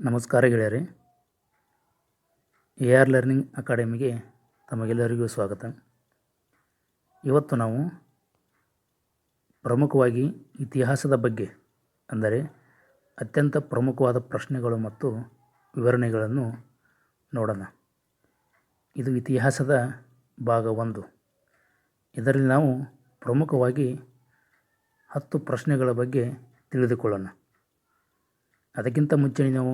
ನಮಸ್ಕಾರ ಗೆಳೆಯರೇ. AR learning ಅಕಾಡೆಮಿಗೆ ತಮಗೆಲ್ಲರಿಗೂ ಸ್ವಾಗತ. ಇವತ್ತು ನಾವು ಪ್ರಮುಖವಾಗಿ ಇತಿಹಾಸದ ಬಗ್ಗೆ, ಅಂದರೆ ಅತ್ಯಂತ ಪ್ರಮುಖವಾದ ಪ್ರಶ್ನೆಗಳು ಮತ್ತು ವಿವರಣೆಗಳನ್ನು ನೋಡೋಣ. ಇದು ಇತಿಹಾಸದ ಭಾಗ 1. ಇದರಲ್ಲಿ ನಾವು ಪ್ರಮುಖವಾಗಿ 10 ಪ್ರಶ್ನೆಗಳ ಬಗ್ಗೆ ತಿಳಿದುಕೊಳ್ಳೋಣ. ಅದಕ್ಕಿಂತ ಮುಂಚೆ ನೀವು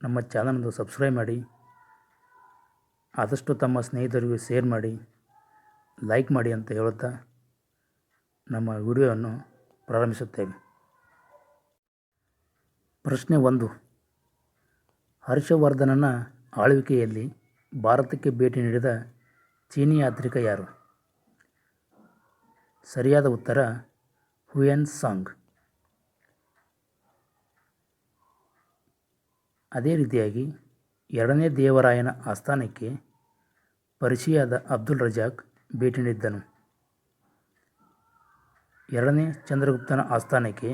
ನಮ್ಮ ಚಾನಲನ್ನು ಸಬ್ಸ್ಕ್ರೈಬ್ ಮಾಡಿ, ಆದಷ್ಟು ತಮ್ಮ ಸ್ನೇಹಿತರಿಗೂ ಶೇರ್ ಮಾಡಿ, ಲೈಕ್ ಮಾಡಿ ಅಂತ ಹೇಳುತ್ತಾ ನಮ್ಮ ವಿಡಿಯೋವನ್ನು ಪ್ರಾರಂಭಿಸುತ್ತೇವೆ. ಪ್ರಶ್ನೆ 1. ಹರ್ಷವರ್ಧನನ ಆಳ್ವಿಕೆಯಲ್ಲಿ ಭಾರತಕ್ಕೆ ಭೇಟಿ ನೀಡಿದ ಚೀನಿ ಯಾತ್ರಿಕ ಯಾರು? ಸರಿಯಾದ ಉತ್ತರ ಹುಯೆನ್ ಸಾಂಗ್. ಅದೇ ರೀತಿಯಾಗಿ 2ನೇ ದೇವರಾಯನ ಆಸ್ಥಾನಕ್ಕೆ ಪರ್ಷಿಯಾದ ಅಬ್ದುಲ್ ರಜಾಕ್ ಭೇಟಿ ನೀಡಿದ್ದನು. 2ನೇ ಚಂದ್ರಗುಪ್ತನ ಆಸ್ಥಾನಕ್ಕೆ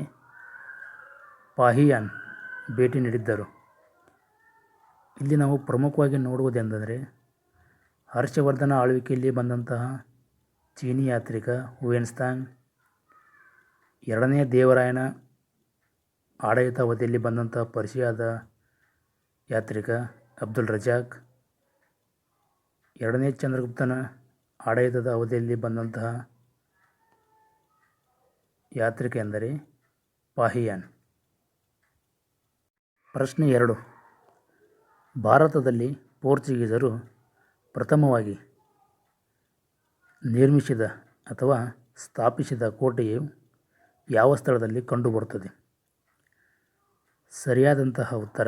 ಪಾಹಿಯಾನ್ ಭೇಟಿ ನೀಡಿದ್ದರು. ಇಲ್ಲಿ ನಾವು ಪ್ರಮುಖವಾಗಿ ನೋಡುವುದೆಂದರೆ ಹರ್ಷವರ್ಧನ ಆಳ್ವಿಕೆಯಲ್ಲಿ ಬಂದಂತಹ ಚೀನಿ ಯಾತ್ರಿಕ ಹುಯೆನ್ ಸಾಂಗ್, 2ನೇ ದೇವರಾಯನ ಆಡಳಿತ ಅವಧಿಯಲ್ಲಿ ಬಂದಂತಹ ಪರ್ಷಿಯಾದ ಯಾತ್ರಿಕ ಅಬ್ದುಲ್ ರಜಾಕ್, 2ನೇ ಚಂದ್ರಗುಪ್ತನ ಆಡಳಿತದ ಅವಧಿಯಲ್ಲಿ ಬಂದಂತಹ ಯಾತ್ರಿಕ ಎಂದರೆ ಪಾಹಿಯಾನ್. ಪ್ರಶ್ನೆ 2. ಭಾರತದಲ್ಲಿ ಪೋರ್ಚುಗೀಸರು ಪ್ರಥಮವಾಗಿ ನಿರ್ಮಿಸಿದ ಅಥವಾ ಸ್ಥಾಪಿಸಿದ ಕೋಟೆಯು ಯಾವ ಸ್ಥಳದಲ್ಲಿ ಕಂಡುಬರುತ್ತದೆ? ಸರಿಯಾದಂತಹ ಉತ್ತರ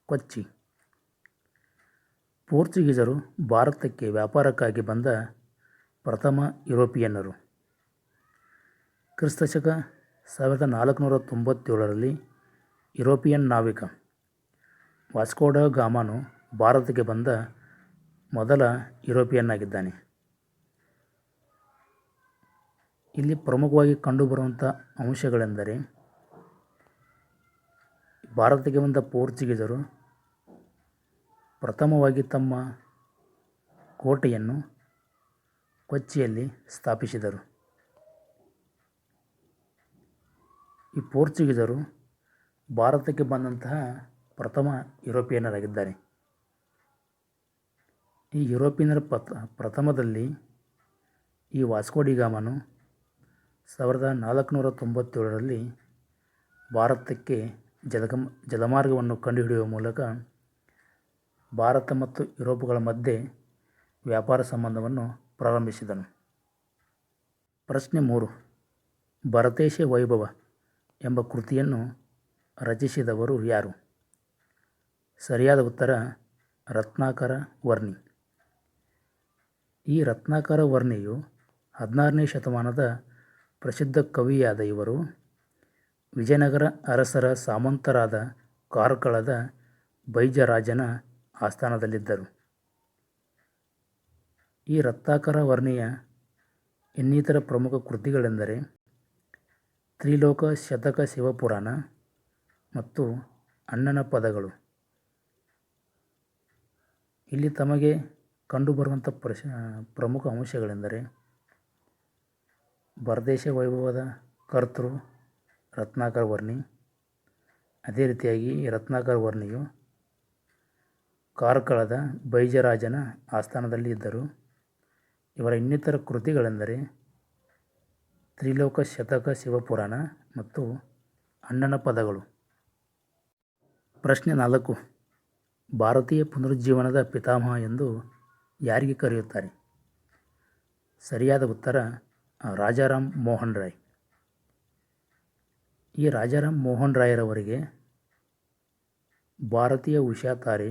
ಕೊಚ್ಚಿ. ಪೋರ್ಚುಗೀಸರು ಭಾರತಕ್ಕೆ ವ್ಯಾಪಾರಕ್ಕಾಗಿ ಬಂದ ಪ್ರಥಮ ಯುರೋಪಿಯನ್ನರು. ಕ್ರಿಸ್ತಶಕ 1497ರಲ್ಲಿ ಯುರೋಪಿಯನ್ ನಾವಿಕ ವಾಸ್ಕೋ ಡ ಗಾಮನು ಭಾರತಕ್ಕೆ ಬಂದ ಮೊದಲ ಯುರೋಪಿಯನ್ ಆಗಿದ್ದಾನೆ. ಇಲ್ಲಿ ಪ್ರಮುಖವಾಗಿ ಕಂಡುಬರುವಂಥ ಅಂಶಗಳೆಂದರೆ ಭಾರತಕ್ಕೆ ಬಂದ ಪೋರ್ಚುಗೀಸರು ಪ್ರಥಮವಾಗಿ ತಮ್ಮ ಕೋಟೆಯನ್ನು ಕೊಚ್ಚಿಯಲ್ಲಿ ಸ್ಥಾಪಿಸಿದರು. ಈ ಪೋರ್ಚುಗೀಸರು ಭಾರತಕ್ಕೆ ಬಂದಂತಹ ಪ್ರಥಮ ಯುರೋಪಿಯನ್ನರಾಗಿದ್ದಾರೆ. ಈ ಯುರೋಪಿಯನ್ನರ ಪ್ರಥಮದಲ್ಲಿ ಈ ವಾಸ್ಕೋ ಡಿ ಗಾಮನು 1497ರಲ್ಲಿ ಭಾರತಕ್ಕೆ ಜಲಮಾರ್ಗವನ್ನು ಕಂಡುಹಿಡಿಯುವ ಮೂಲಕ ಭಾರತ ಮತ್ತು ಯುರೋಪ್ಗಳ ಮಧ್ಯೆ ವ್ಯಾಪಾರ ಸಂಬಂಧವನ್ನು ಪ್ರಾರಂಭಿಸಿದನು. ಪ್ರಶ್ನೆ 3. ಭರತೇಶ ವೈಭವ ಎಂಬ ಕೃತಿಯನ್ನು ರಚಿಸಿದವರು ಯಾರು? ಸರಿಯಾದ ಉತ್ತರ ರತ್ನಾಕರ ವರ್ಣಿ. ಈ ರತ್ನಾಕರ ವರ್ಣಿಯು 16ನೇ ಶತಮಾನದ ಪ್ರಸಿದ್ಧ ಕವಿಯಾದ ಇವರು ವಿಜಯನಗರ ಅರಸರ ಸಾಮಂತರಾದ ಕಾರ್ಕಳದ ಬೈಜರಾಜನ ಆಸ್ಥಾನದಲ್ಲಿದ್ದರು. ಈ ರತ್ನಾಕರ ವರ್ಣಿಯ ಇನ್ನಿತರ ಪ್ರಮುಖ ಕೃತಿಗಳೆಂದರೆ ತ್ರಿಲೋಕ ಶತಕ ಶಿವಪುರಾಣ ಮತ್ತು ಅಣ್ಣನ ಪದಗಳು. ಇಲ್ಲಿ ತಮಗೆ ಕಂಡುಬರುವಂಥ ಪ್ರಮುಖ ಅಂಶಗಳೆಂದರೆ ಭರತೇಶ ವೈಭವದ ಕರ್ತೃ ರತ್ನಾಕರ ವರ್ಣಿ. ಅದೇ ರೀತಿಯಾಗಿ ರತ್ನಾಕರ ವರ್ಣಿಯು ಕಾರ್ಕಳದ ಬೈಜರಾಜನ ಆಸ್ಥಾನದಲ್ಲಿ ಇದ್ದರು. ಇವರ ಇನ್ನಿತರ ಕೃತಿಗಳೆಂದರೆ ತ್ರಿಲೋಕ ಶತಕ ಶಿವಪುರಾಣ ಮತ್ತು ಅಣ್ಣನ ಪದಗಳು. ಪ್ರಶ್ನೆ 4. ಭಾರತೀಯ ಪುನರುಜ್ಜೀವನದ ಪಿತಾಮಹ ಎಂದು ಯಾರಿಗೆ ಕರೆಯುತ್ತಾರೆ? ಸರಿಯಾದ ಉತ್ತರ ರಾಜಾರಾಮ್ ಮೋಹನ್ ರಾಯ್. ಈ ರಾಜಾರಾಮ್ ಮೋಹನ್ ರಾಯರವರಿಗೆ ಭಾರತೀಯ ಉಷಾತಾರೆ,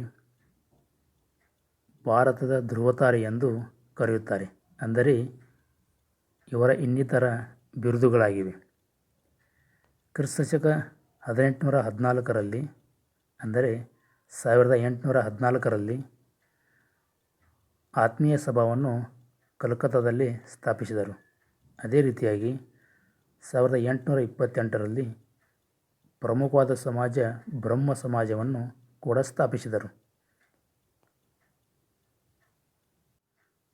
ಭಾರತದ ಧ್ರುವತಾರೆ ಎಂದು ಕರೆಯುತ್ತಾರೆ. ಅಂದರೆ ಇವರ ಇನ್ನಿತರ ಬಿರುದುಗಳಾಗಿವೆ. ಕ್ರಿಸ್ತಶಕ 1814ರಲ್ಲಿ ಅಂದರೆ 1814ರಲ್ಲಿ ಆತ್ಮೀಯ ಸಭಾವನ್ನು ಕಲ್ಕತ್ತಾದಲ್ಲಿ ಸ್ಥಾಪಿಸಿದರು. ಅದೇ ರೀತಿಯಾಗಿ 1828ರಲ್ಲಿ ಪ್ರಮುಖವಾದ ಸಮಾಜ ಬ್ರಹ್ಮ ಸಮಾಜವನ್ನು ಕೂಡ ಸ್ಥಾಪಿಸಿದರು.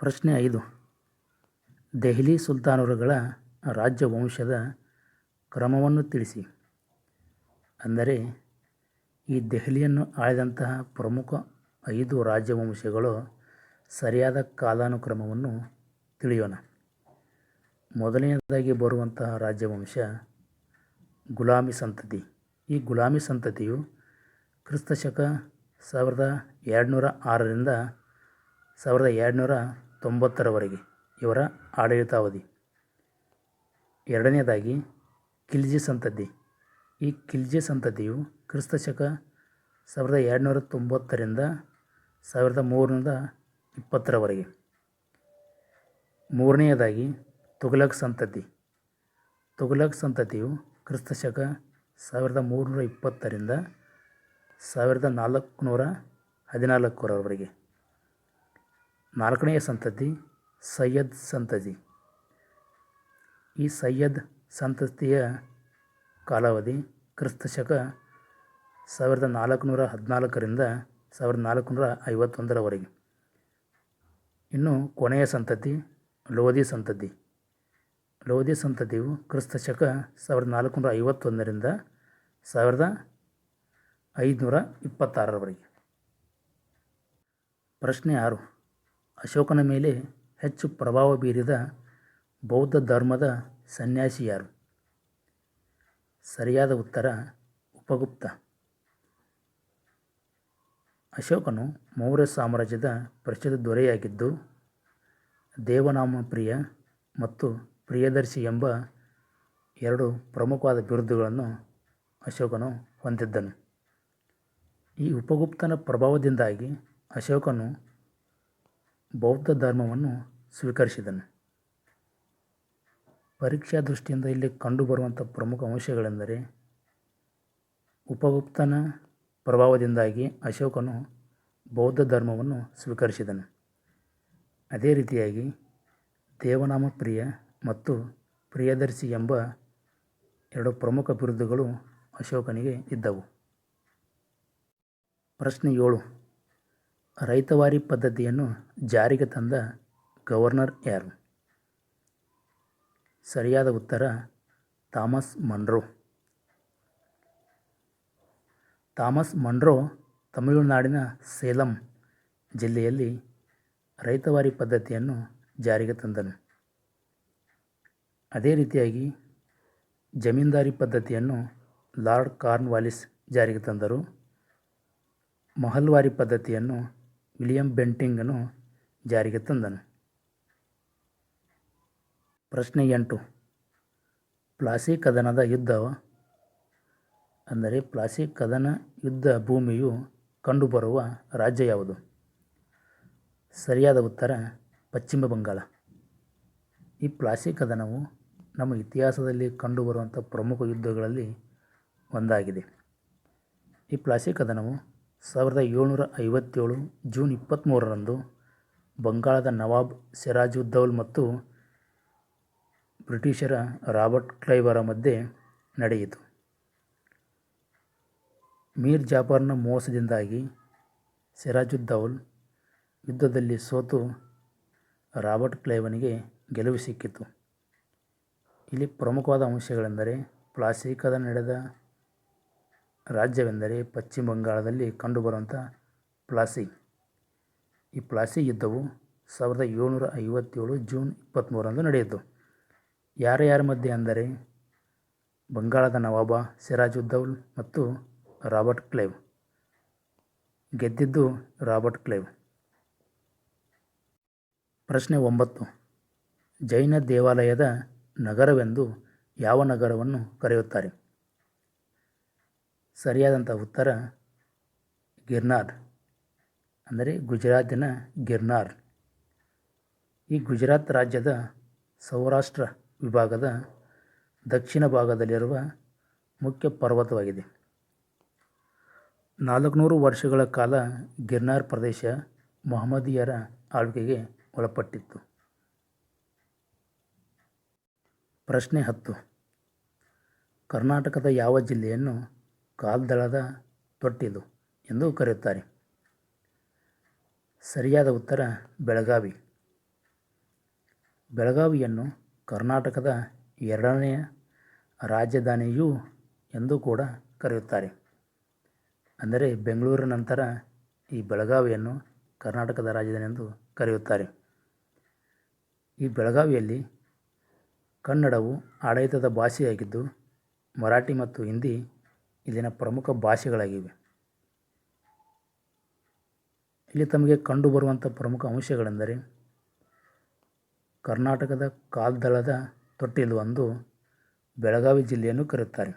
ಪ್ರಶ್ನೆ 5. ದೆಹಲಿ ಸುಲ್ತಾನರುಗಳ ರಾಜ್ಯವಂಶದ ಕ್ರಮವನ್ನು ತಿಳಿಸಿ. ಅಂದರೆ ಈ ದೆಹಲಿಯನ್ನು ಆಳಿದಂತಹ ಪ್ರಮುಖ 5 ರಾಜವಂಶಗಳು ಸರಿಯಾದ ಕಾಲಾನುಕ್ರಮವನ್ನು ತಿಳಿಯೋಣ. ಮೊದಲನೆಯದಾಗಿ ಬರುವಂತಹ ರಾಜ್ಯವಂಶ ಗುಲಾಮಿ ಸಂತತಿ. ಈ ಗುಲಾಮಿ ಸಂತತಿಯು ಕ್ರಿಸ್ತಶಕ 1206ರಿಂದ 1290ರವರೆಗೆ ಇವರ ಆಡಳಿತಾವಧಿ. ಎರಡನೆಯದಾಗಿ ಖಿಲ್ಜಿ ಸಂತತಿ. ಈ ಖಿಲ್ಜಿ ಸಂತತಿಯು ಕ್ರಿಸ್ತಶಕ 1290ರಿಂದ 1320ರವರೆಗೆ. ಮೂರನೆಯದಾಗಿ ತುಘಲಕ್ ಸಂತತಿ. ತುಘಲಕ್ ಸಂತತಿಯು ಕ್ರಿಸ್ತಶಕ 1320ರಿಂದ 1414ರವರೆಗೆ. ನಾಲ್ಕನೆಯ ಸಂತತಿ ಸಯ್ಯದ್ ಸಂತತಿ. ಈ ಸಯ್ಯದ್ ಸಂತತಿಯ ಕಾಲಾವಧಿ ಕ್ರಿಸ್ತಶಕ 1414ರಿಂದ 1451ರವರೆಗೆ. ಇನ್ನು ಕೊನೆಯ ಸಂತತಿ ಲೋಧಿ ಸಂತತಿ. ಲೋಧಿ ಸಂತತಿಯು ಕ್ರಿಸ್ತಶಕ 1451ರಿಂದ 1526ರವರೆಗೆ. ಪ್ರಶ್ನೆ 6. ಅಶೋಕನ ಮೇಲೆ ಹೆಚ್ಚು ಪ್ರಭಾವ ಬೀರಿದ ಬೌದ್ಧ ಧರ್ಮದ ಸನ್ಯಾಸಿ ಯಾರು? ಸರಿಯಾದ ಉತ್ತರ ಉಪಗುಪ್ತ. ಅಶೋಕನು ಮೌರ್ಯ ಸಾಮ್ರಾಜ್ಯದ ಪ್ರಸಿದ್ಧ ದೊರೆಯಾಗಿದ್ದು ದೇವನಾಮಪ್ರಿಯ ಮತ್ತು ಪ್ರಿಯದರ್ಶಿ ಎಂಬ 2 ಪ್ರಮುಖವಾದ ಬಿರುದುಗಳನ್ನು ಅಶೋಕನು ಹೊಂದಿದ್ದನು. ಈ ಉಪಗುಪ್ತನ ಪ್ರಭಾವದಿಂದಾಗಿ ಅಶೋಕನು ಬೌದ್ಧ ಧರ್ಮವನ್ನು ಸ್ವೀಕರಿಸಿದನು. ಪರೀಕ್ಷಾ ದೃಷ್ಟಿಯಿಂದ ಇಲ್ಲಿ ಕಂಡುಬರುವಂಥ ಪ್ರಮುಖ ಅಂಶಗಳೆಂದರೆ ಉಪಗುಪ್ತನ ಪ್ರಭಾವದಿಂದಾಗಿ ಅಶೋಕನು ಬೌದ್ಧ ಧರ್ಮವನ್ನು ಸ್ವೀಕರಿಸಿದನು. ಅದೇ ರೀತಿಯಾಗಿ ದೇವನಾಮಪ್ರಿಯ ಮತ್ತು ಪ್ರಿಯದರ್ಶಿ ಎಂಬ 2 ಪ್ರಮುಖ ಬಿರುದುಗಳು ಅಶೋಕನಿಗೆ ಇದ್ದವು. ಪ್ರಶ್ನೆ 7. ರೈತವಾರಿ ಪದ್ಧತಿಯನ್ನು ಜಾರಿಗೆ ತಂದ ಗವರ್ನರ್ ಯಾರು? ಸರಿಯಾದ ಉತ್ತರ ಥಾಮಸ್ ಮನ್ರೋ. ಥಾಮಸ್ ಮನ್ರೋ ತಮಿಳುನಾಡಿನ ಸೇಲಂ ಜಿಲ್ಲೆಯಲ್ಲಿ ರೈತವಾರಿ ಪದ್ಧತಿಯನ್ನು ಜಾರಿಗೆ ತಂದನು. ಅದೇ ರೀತಿಯಾಗಿ ಜಮೀನ್ದಾರಿ ಪದ್ಧತಿಯನ್ನು ಲಾರ್ಡ್ ಕಾರ್ನ್ವಾಲಿಸ್ ಜಾರಿಗೆ ತಂದರು. ಮಹಲ್ವಾರಿ ಪದ್ಧತಿಯನ್ನು ವಿಲಿಯಂ ಬೆಂಟಿಂಗನು ಜಾರಿಗೆ ತಂದನು. ಪ್ರಶ್ನೆ 8. ಪ್ಲಾಸಿ ಕದನದ ಯುದ್ಧ ಅಂದರೆ ಪ್ಲಾಸಿ ಕದನ ಯುದ್ಧ ಭೂಮಿಯು ಕಂಡುಬರುವ ರಾಜ್ಯ ಯಾವುದು? ಸರಿಯಾದ ಉತ್ತರ ಪಶ್ಚಿಮ ಬಂಗಾಳ. ಈ ಪ್ಲಾಸಿ ಕದನವು ನಮ್ಮ ಇತಿಹಾಸದಲ್ಲಿ ಕಂಡುಬರುವಂಥ ಪ್ರಮುಖ ಯುದ್ಧಗಳಲ್ಲಿ ಒಂದಾಗಿದೆ. ಈ ಪ್ಲಾಸಿ ಕದನವು 1757 ಜೂನ್ 23ರಂದು ಬಂಗಾಳದ ನವಾಬ್ ಸಿರಾಜುದ್ದೌಲ ಮತ್ತು ಬ್ರಿಟಿಷರ ರಾಬರ್ಟ್ ಕ್ಲೈವರ ಮಧ್ಯೆ ನಡೆಯಿತು. ಮೀರ್ ಜಾಫರ್ನ ಮೋಸದಿಂದಾಗಿ ಸಿರಾಜುದ್ದೌಲ ಯುದ್ಧದಲ್ಲಿ ಸೋತು ರಾಬರ್ಟ್ ಕ್ಲೈವನಿಗೆ ಗೆಲುವು ಸಿಕ್ಕಿತು. ಇಲ್ಲಿ ಪ್ರಮುಖವಾದ ಅಂಶಗಳೆಂದರೆ ಪ್ಲಾಸಿ ಕದನ ನಡೆದ ರಾಜ್ಯವೆಂದರೆ ಪಶ್ಚಿಮ ಬಂಗಾಳದಲ್ಲಿ ಕಂಡುಬರುವಂಥ ಪ್ಲಾಸಿ. ಈ ಪ್ಲಾಸಿ ಯುದ್ಧವು 1757 ಜೂನ್ 23ರಂದು ನಡೆಯಿತು. ಯಾರ್ಯಾರ ಮಧ್ಯೆ ಅಂದರೆ ಬಂಗಾಳದ ನವಾಬ ಸಿರಾಜುದ್ದೌಲ ಮತ್ತು ರಾಬರ್ಟ್ ಕ್ಲೈವ್. ಗೆದ್ದಿದ್ದು ರಾಬರ್ಟ್ ಕ್ಲೈವ್. ಪ್ರಶ್ನೆ 9. ಜೈನ ದೇವಾಲಯದ ನಗರವೆಂದು ಯಾವ ನಗರವನ್ನು ಕರೆಯುತ್ತಾರೆ? ಸರಿಯಾದಂಥ ಉತ್ತರ ಗಿರ್ನಾರ್ ಅಂದರೆ ಗುಜರಾತಿನ ಗಿರ್ನಾರ್. ಈ ಗುಜರಾತ್ ರಾಜ್ಯದ ಸೌರಾಷ್ಟ್ರ ವಿಭಾಗದ ದಕ್ಷಿಣ ಭಾಗದಲ್ಲಿರುವ ಮುಖ್ಯ ಪರ್ವತವಾಗಿದೆ. 400 ವರ್ಷಗಳ ಕಾಲ ಗಿರ್ನಾರ್ ಪ್ರದೇಶ ಮೊಹಮ್ಮದೀಯರ ಆಳ್ವಿಕೆಗೆ ಒಳಪಟ್ಟಿತ್ತು. ಪ್ರಶ್ನೆ 10. ಕರ್ನಾಟಕದ ಯಾವ ಜಿಲ್ಲೆಯನ್ನು ಕಾಲ್ದಳದ ತೊಟ್ಟಿಲು ಎಂದು ಕರೆಯುತ್ತಾರೆ. ಸರಿಯಾದ ಉತ್ತರ ಬೆಳಗಾವಿ. ಬೆಳಗಾವಿಯನ್ನು ಕರ್ನಾಟಕದ ಎರಡನೆಯ ರಾಜಧಾನಿಯೂ ಎಂದು ಕೂಡ ಕರೆಯುತ್ತಾರೆ. ಅಂದರೆ ಬೆಂಗಳೂರಿನ ನಂತರ ಈ ಬೆಳಗಾವಿಯನ್ನು ಕರ್ನಾಟಕದ ರಾಜಧಾನಿ ಎಂದು ಕರೆಯುತ್ತಾರೆ. ಈ ಬೆಳಗಾವಿಯಲ್ಲಿ ಕನ್ನಡವು ಆಡಳಿತದ ಭಾಷೆಯಾಗಿದ್ದು ಮರಾಠಿ ಮತ್ತು ಹಿಂದಿ ಇಲ್ಲಿನ ಪ್ರಮುಖ ಭಾಷೆಗಳಾಗಿವೆ. ಇಲ್ಲಿ ತಮಗೆ ಕಂಡುಬರುವಂಥ ಪ್ರಮುಖ ಅಂಶಗಳೆಂದರೆ ಕರ್ನಾಟಕದ ಕಾಲ್ದಳದ ತೊಟ್ಟಿಲು ಎಂದು ಬೆಳಗಾವಿ ಜಿಲ್ಲೆಯನ್ನು ಕರೆಯುತ್ತಾರೆ.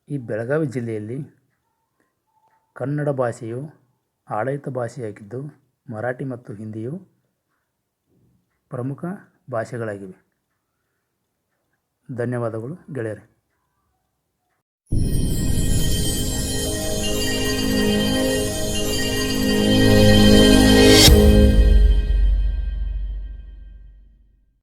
ಈ ಬೆಳಗಾವಿ ಜಿಲ್ಲೆಯಲ್ಲಿ ಕನ್ನಡ ಭಾಷೆಯು ಆಡಳಿತ ಭಾಷೆಯಾಗಿದ್ದು ಮರಾಠಿ ಮತ್ತು ಹಿಂದಿಯು ಪ್ರಮುಖ ಭಾಷೆಗಳಾಗಿವೆ. ಧನ್ಯವಾದಗಳು ಗೆಳೆಯರೆ.